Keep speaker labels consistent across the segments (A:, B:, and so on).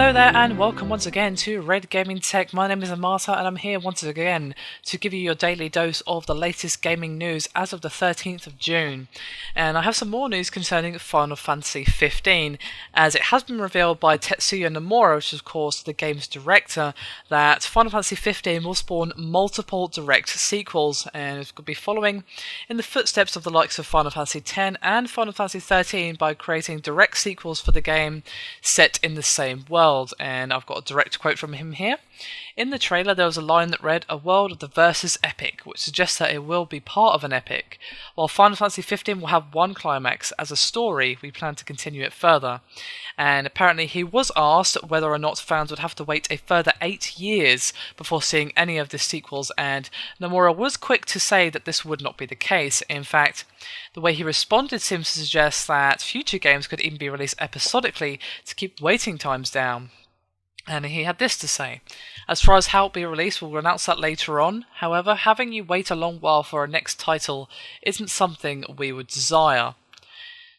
A: Hello there and welcome once again to Red Gaming Tech. My name is Amata and I'm here once again to give you your daily dose of the latest gaming news as of the 13th of June. And I have some more news concerning Final Fantasy 15, as it has been revealed by Tetsuya Nomura, which is of course the game's director, that Final Fantasy 15 will spawn multiple direct sequels, and it could be following in the footsteps of the likes of Final Fantasy 10 and Final Fantasy 13 by creating direct sequels for the game set in the same world. And I've got a direct quote from him here. In the trailer there was a line that read, "A world of the versus epic," which suggests that it will be part of an epic. While Final Fantasy 15 will have one climax as a story, we plan to continue it further. And apparently he was asked whether or not fans would have to wait a further 8 years before seeing any of the sequels, and Nomura was quick to say that this would not be the case. In fact, the way he responded seems to suggest that future games could even be released episodically to keep waiting times down. And he had this to say: "As far as how it will be released, we'll announce that later on. However, having you wait a long while for our next title isn't something we would desire."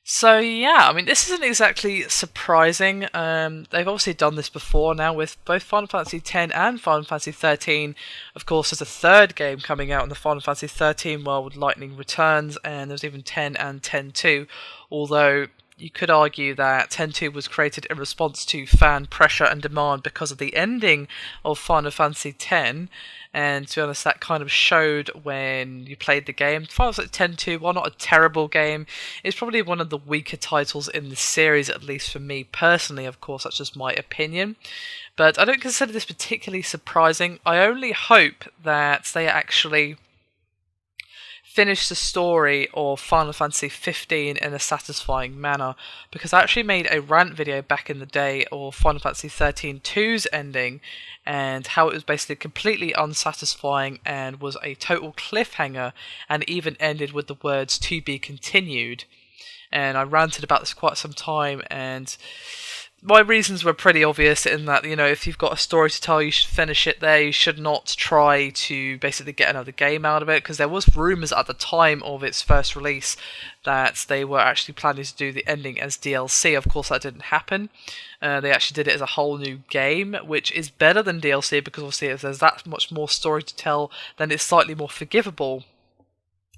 A: So yeah, I mean, this isn't exactly surprising. They've obviously done this before now with both Final Fantasy X and Final Fantasy 13. Of course, there's a third game coming out in the Final Fantasy 13 world with Lightning Returns, and there's even 10 and 10-2, although you could argue that 10-2 was created in response to fan pressure and demand because of the ending of Final Fantasy X, and to be honest, that kind of showed when you played the game. Final Fantasy X-2, while not a terrible game, is probably one of the weaker titles in the series, at least for me personally. Of course, that's just my opinion. But I don't consider this particularly surprising. I only hope that they actually finish the story of Final Fantasy 15 in a satisfying manner, because I actually made a rant video back in the day of Final Fantasy 13 2's ending and how it was basically completely unsatisfying and was a total cliffhanger, and even ended with the words "to be continued." And I ranted about this quite some time, and my reasons were pretty obvious in that, you know, if you've got a story to tell, you should finish it there. You should not try to basically get another game out of it, because there was rumours at the time of its first release that they were actually planning to do the ending as DLC. Of course, that didn't happen. They actually did it as a whole new game, which is better than DLC, because obviously if there's that much more story to tell, then it's slightly more forgivable.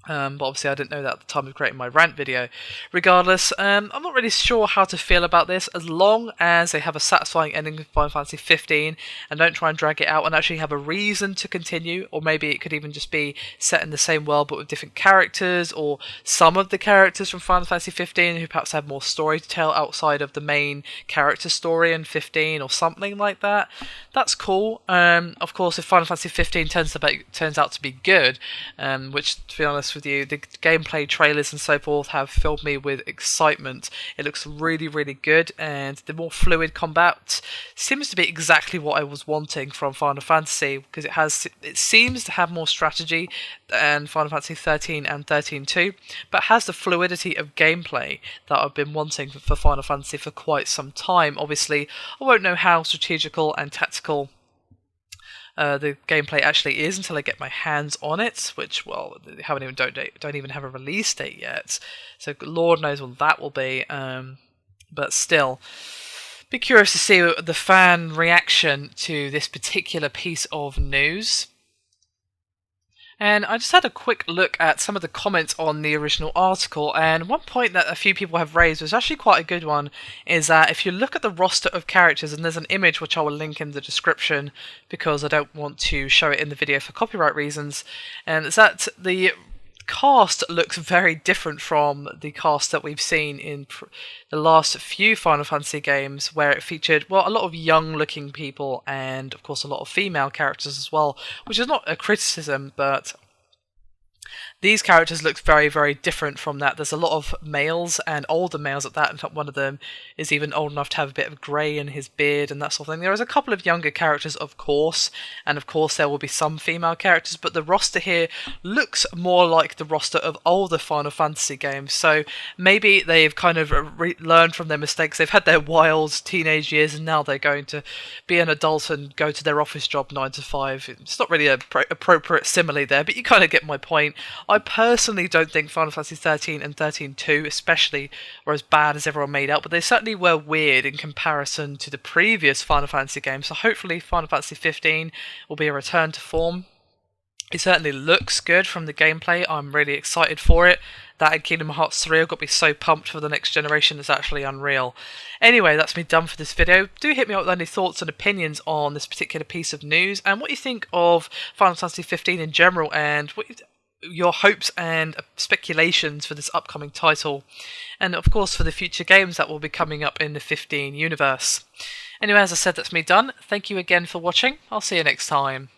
A: But obviously I didn't know that at the time of creating my rant video. Regardless, I'm not really sure how to feel about this, as long as they have a satisfying ending of Final Fantasy 15 and don't try and drag it out and actually have a reason to continue. Or maybe it could even just be set in the same world but with different characters, or some of the characters from Final Fantasy 15 who perhaps have more story to tell outside of the main character story in 15, or something like that. That's cool. Of course, if Final Fantasy 15 turns out to be good, which, to be honest with you, the gameplay trailers and so forth have filled me with excitement. It looks really, really good, and the more fluid combat seems to be exactly what I was wanting from Final Fantasy, because it seems to have more strategy than Final Fantasy 13 and 13-2, but has the fluidity of gameplay that I've been wanting for Final Fantasy for quite some time. Obviously, I won't know how strategical and tactical the gameplay actually is until I get my hands on it, which, well, they don't even have a release date yet, so Lord knows when that will be. But still, be curious to see the fan reaction to this particular piece of news. And I just had a quick look at some of the comments on the original article, and one point that a few people have raised was actually quite a good one, is that if you look at the roster of characters, and there's an image which I will link in the description because I don't want to show it in the video for copyright reasons, and it's that the cast looks very different from the cast that we've seen in the last few Final Fantasy games, where it featured, well, a lot of young looking people and of course a lot of female characters as well, which is not a criticism, but these characters look very, very different from that. There's a lot of males, and older males at that. In fact, one of them is even old enough to have a bit of grey in his beard and that sort of thing. There is a couple of younger characters, of course, and of course there will be some female characters, but the roster here looks more like the roster of older Final Fantasy games. So maybe they've kind of learned from their mistakes. They've had their wild teenage years, and now they're going to be an adult and go to their office job 9 to 5. It's not really an appropriate simile there, but you kind of get my point. I personally don't think Final Fantasy 13 and 13-2 especially were as bad as everyone made out, but they certainly were weird in comparison to the previous Final Fantasy games, so hopefully Final Fantasy 15 will be a return to form. It certainly looks good from the gameplay. I'm really excited for it. That and Kingdom Hearts 3 have got me so pumped for the next generation, it's actually unreal. Anyway, that's me done for this video. Do hit me up with any thoughts and opinions on this particular piece of news, and what you think of Final Fantasy 15 in general, and what your hopes and speculations for this upcoming title, and of course for the future games that will be coming up in the 15 universe. Anyway, as I said, that's me done. Thank you again for watching. I'll see you next time.